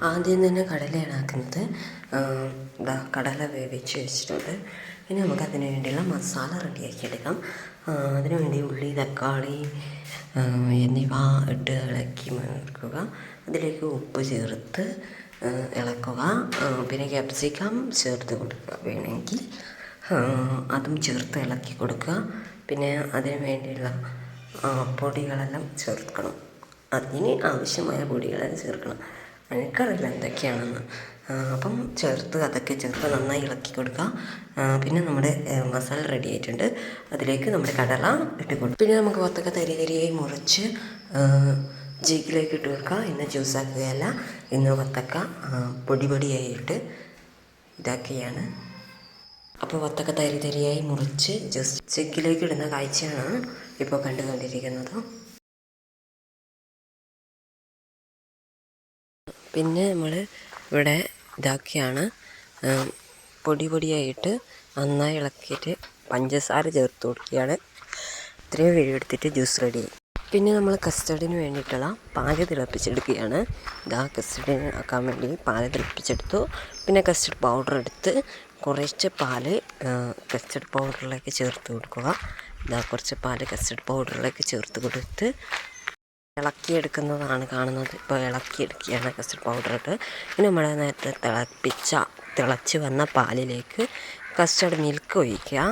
ആദ്യം തന്നെ കടലയാണ് ആക്കുന്നത്. കടല വേവിച്ച് വെച്ചിട്ടുണ്ട്. ഇനി നമുക്കതിന് വേണ്ടിയുള്ള മസാല റെഡിയാക്കി എടുക്കാം. അതിനു വേണ്ടി ഉള്ളി, തക്കാളി എന്നിവ ഇട്ട് ഇളക്കി വെക്കുക. അതിലേക്ക് ഉപ്പ് ചേർത്ത് ഇളക്കുക. പിന്നെ ക്യാപ്സിക്കം ചേർത്ത് കൊടുക്കുക, വേണമെങ്കിൽ അതും ചേർത്ത് ഇളക്കി കൊടുക്കുക. പിന്നെ അതിന് വേണ്ടിയുള്ള പൊടികളെല്ലാം ചേർക്കണം. അതിന് ആവശ്യമായ പൊടികളെല്ലാം ചേർക്കണം. എനിക്കറിയില്ല എന്തൊക്കെയാണെന്ന്. അപ്പം അതൊക്കെ ചേർത്ത് നന്നായി ഇളക്കി കൊടുക്കുക. പിന്നെ നമ്മുടെ മസാല റെഡി ആയിട്ടുണ്ട്. അതിലേക്ക് നമ്മുടെ കടല ഇട്ട് കൊടുക്കും. പിന്നെ നമുക്ക് വത്തക്ക തരിയായി മുറിച്ച് ജഗ്ഗിലേക്ക് ഇട്ട് കൊടുക്കുക. ഇന്ന് ജ്യൂസാക്കുകയല്ല, ഇന്ന് വത്തക്ക പൊടിയായിട്ട് ഇതാക്കുകയാണ്. അപ്പോൾ വത്തക്ക തരിയായി മുറിച്ച് ജഗ്ഗിലേക്ക് ഇടുന്ന കാഴ്ചയാണ് ഇപ്പോൾ കണ്ടുകൊണ്ടിരിക്കുന്നത്. പിന്നെ നമ്മൾ ഇവിടെ ഇതാക്കിയാണ് പൊടിയായിട്ട് നന്നായി ഇളക്കിയിട്ട് പഞ്ചസാര ചേർത്ത് കൊടുക്കുകയാണ്. ഇത്രയും എടുത്തിട്ട് ജ്യൂസ് റെഡി. പിന്നെ നമ്മൾ കസ്റ്റർഡിന് വേണ്ടിയിട്ടുള്ള പാല് തിളപ്പിച്ചെടുക്കുകയാണ്. കസ്റ്റർഡിന് ആക്കാൻ വേണ്ടി പാല് തിളപ്പിച്ചെടുത്തു. പിന്നെ കസ്റ്റർഡ് പൗഡർ എടുത്ത് കുറച്ച് പാല് കസ്റ്റർഡ് പൗഡറിലേക്ക് ചേർത്ത് കൊടുക്കുക. കുറച്ച് പാല് കസ്റ്റർഡ് പൗഡറിലേക്ക് ചേർത്ത് കൊടുത്ത് ഇളക്കിയെടുക്കുന്നതാണ് കാണുന്നത്. ഇപ്പോൾ ഇളക്കിയെടുക്കുകയാണ് കസ്റ്റർഡ് പൗഡർ ഇട്ട്. ഇനി നമ്മൾ നേരത്തെ തിളച്ച് വന്ന പാലിലേക്ക് കസ്റ്റർഡ് മിൽക്ക് ഒഴിക്കുക.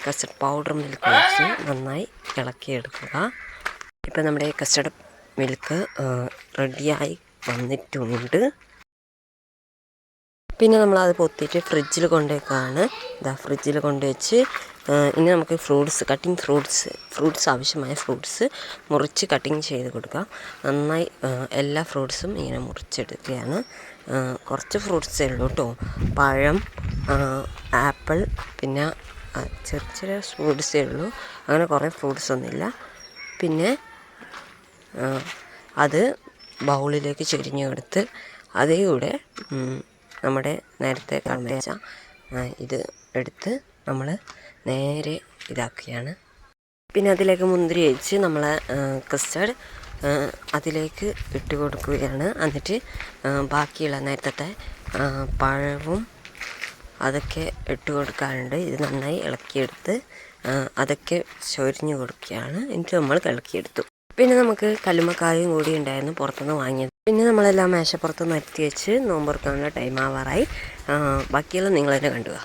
കസ്റ്റർഡ് പൗഡർ മിൽക്ക് ഒഴിച്ച് നന്നായി ഇളക്കിയെടുക്കുക. ഇപ്പോൾ നമ്മുടെ കസ്റ്റർഡ് മിൽക്ക് റെഡിയായി വന്നിട്ടുണ്ട്. പിന്നെ നമ്മളത് പൊത്തിയിട്ട് ഫ്രിഡ്ജിൽ കൊണ്ടുവയ്ക്കുകയാണ്. ഫ്രിഡ്ജിൽ കൊണ്ടുവച്ച് ഇനി നമുക്ക് ഫ്രൂട്ട്സ് ആവശ്യമായ ഫ്രൂട്ട്സ് മുറിച്ച് കട്ടിങ് ചെയ്ത് കൊടുക്കുക. നന്നായി എല്ലാ ഫ്രൂട്ട്സും ഇങ്ങനെ മുറിച്ചെടുക്കുകയാണ്. കുറച്ച് ഫ്രൂട്ട്സേ ഉള്ളൂ കേട്ടോ. പഴം, ആപ്പിൾ, പിന്നെ ചെറിയ ഫ്രൂട്ട്സേ ഉള്ളൂ. അങ്ങനെ കുറേ ഫ്രൂട്ട്സൊന്നുമില്ല. പിന്നെ അത് ബൗളിലേക്ക് ചൊരിഞ്ഞ് കൊടുത്ത് അതേ കൂടെ നമ്മുടെ നേരത്തെ കണ്ടച്ച ഇത് എടുത്ത് നമ്മൾ നേരെ ഇതാക്കുകയാണ്. പിന്നെ അതിലേക്ക് മുന്തിരി ഒഴിച്ച് നമ്മൾ കസ്റ്റർഡ് അതിലേക്ക് ഇട്ട് കൊടുക്കുകയാണ്. എന്നിട്ട് ബാക്കിയുള്ള നേരത്തെ പഴവും അതൊക്കെ ഇട്ട് കൊടുക്കാറുണ്ട്. ഇത് നന്നായി ഇളക്കിയെടുത്ത് അതൊക്കെ ചൊരിഞ്ഞ് കൊടുക്കുകയാണ്. എന്നിട്ട് നമ്മൾ ഇളക്കിയെടുത്തു. പിന്നെ നമുക്ക് കല്ലുമ്മക്കായും കൂടി ഉണ്ടായിരുന്നു പുറത്തുനിന്ന് വാങ്ങിയത്. പിന്നെ നമ്മളെല്ലാം മേശപ്പുറത്ത് നിർത്തി വെച്ച് നോമ്പ് തുറക്കാനുള്ള ടൈം ആവാറായി. ബാക്കിയെല്ലാം നിങ്ങൾ തന്നെ കണ്ടുക.